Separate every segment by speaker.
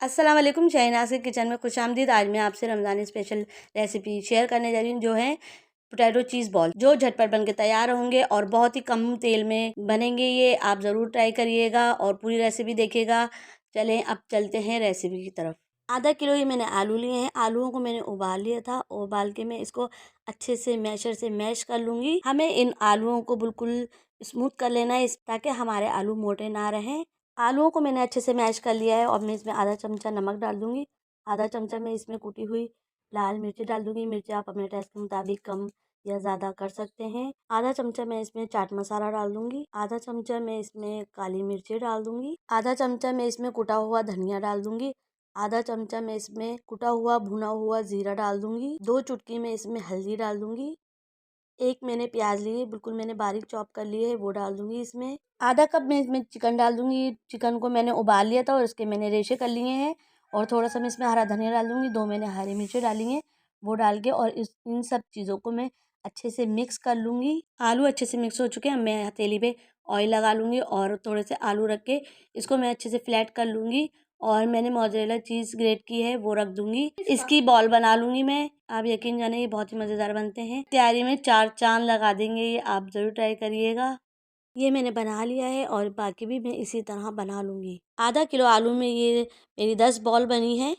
Speaker 1: अस्सलाम वालेकुम। शहनाज़ के किचन में खुशामदीद। आज मैं आपसे रमज़ानी स्पेशल रेसिपी शेयर करने जा रही हूँ, जो है पोटैटो चीज़ बॉल, जो झटपट बन के तैयार होंगे और बहुत ही कम तेल में बनेंगे। ये आप ज़रूर ट्राई करिएगा और पूरी रेसिपी देखिएगा। चलें अब चलते हैं रेसिपी की तरफ। आधा किलो ये मैंने आलू लिए हैं। आलूओं को मैंने उबाल लिया था। उबाल के मैं इसको अच्छे से मैशर से मैश कर लूँगी। हमें इन आलूओं को बिल्कुल स्मूथ कर लेना है, ताकि हमारे आलू मोटे ना रहें। आलूओं को मैंने अच्छे से मैश कर लिया है और मैं इसमें आधा चमचा नमक डाल दूँगी। आधा चमचा मैं इसमें कुटी हुई लाल मिर्ची डाल दूँगी। मिर्ची आप अपने टेस्ट के मुताबिक कम या ज़्यादा कर सकते हैं। आधा चमचा मैं इसमें चाट मसाला डाल दूँगी। आधा चमचा मैं इसमें काली मिर्ची डाल दूँगी। आधा चमचा मैं इसमें कुटा हुआ धनिया डाल दूँगी। आधा चमचा मैं इसमें कुटा हुआ भुना हुआ ज़ीरा डाल दूँगी। 2 चुटकी मैं इसमें हल्दी डाल दूँगी। एक मैंने प्याज ली है, बिल्कुल मैंने बारीक चॉप कर लिए है, वो डाल दूँगी इसमें। आधा कप मैं इसमें चिकन डाल दूँगी। चिकन को मैंने उबाल लिया था और इसके मैंने रेशे कर लिए हैं। और थोड़ा-सा मैं इसमें हरा धनिया डाल दूँगी। 2 मैंने हरी मिर्ची डाली हैं, वो डाल के और इन सब चीज़ों को मैं अच्छे से मिक्स कर लूँगी। आलू अच्छे से मिक्स हो चुके हैं। मैं हथेली पे ऑयल लगा लूँगी और थोड़े से आलू रख के इसको मैं अच्छे से फ्लैट कर लूँगी। और मैंने मोज़रेला चीज़ ग्रेट की है, वो रख दूँगी। इसकी बॉल बना लूँगी मैं। आप यकीन जानिए, ये बहुत ही मज़ेदार बनते हैं। तैयारी में 4 चाँद लगा देंगे ये, आप ज़रूर ट्राई करिएगा। ये मैंने बना लिया है और बाकी भी मैं इसी तरह बना लूँगी। आधा किलो आलू में ये मेरी 10 बॉल बनी है।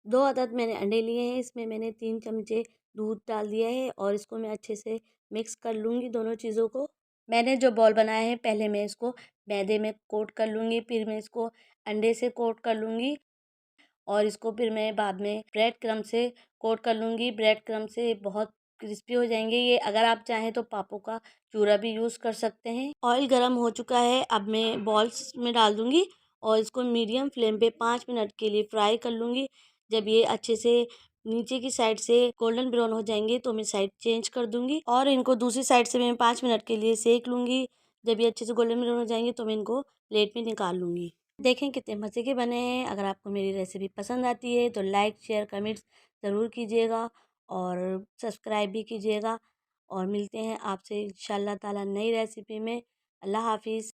Speaker 1: 2 अदद मैंने अंडे लिए हैं। इसमें मैंने 3 चमचे दूध डाल दिया है और इसको मैं अच्छे से मिक्स कर लूँगी दोनों चीज़ों को। मैंने जो बॉल बनाया है, पहले मैं इसको मैदे में कोट कर लूँगी, फिर मैं इसको अंडे से कोट कर लूँगी और इसको फिर मैं बाद में ब्रेड क्रम्ब से कोट कर लूँगी। ब्रेड क्रम्ब से बहुत क्रिस्पी हो जाएंगे ये। अगर आप चाहें तो पापों का चूरा भी यूज़ कर सकते हैं। ऑयल गर्म हो चुका है, अब मैं बॉल्स में डाल दूँगी और इसको मीडियम फ्लेम पे 5 मिनट के लिए फ्राई कर लूँगी। जब ये अच्छे से नीचे की साइड से गोल्डन ब्राउन हो जाएंगे तो मैं साइड चेंज कर दूँगी और इनको दूसरी साइड से मैं 5 मिनट के लिए सेक लूँगी। जब ये अच्छे से गोल्डन ब्राउन हो जाएंगे तो मैं इनको प्लेट में निकाल लूँगी। देखें कितने मज़े के बने हैं। अगर आपको मेरी रेसिपी पसंद आती है तो लाइक शेयर कमेंट्स ज़रूर कीजिएगा और सब्सक्राइब भी कीजिएगा। और मिलते हैं आपसे इंशाल्लाह ताला नई रेसिपी में। अल्लाह हाफ़िज़।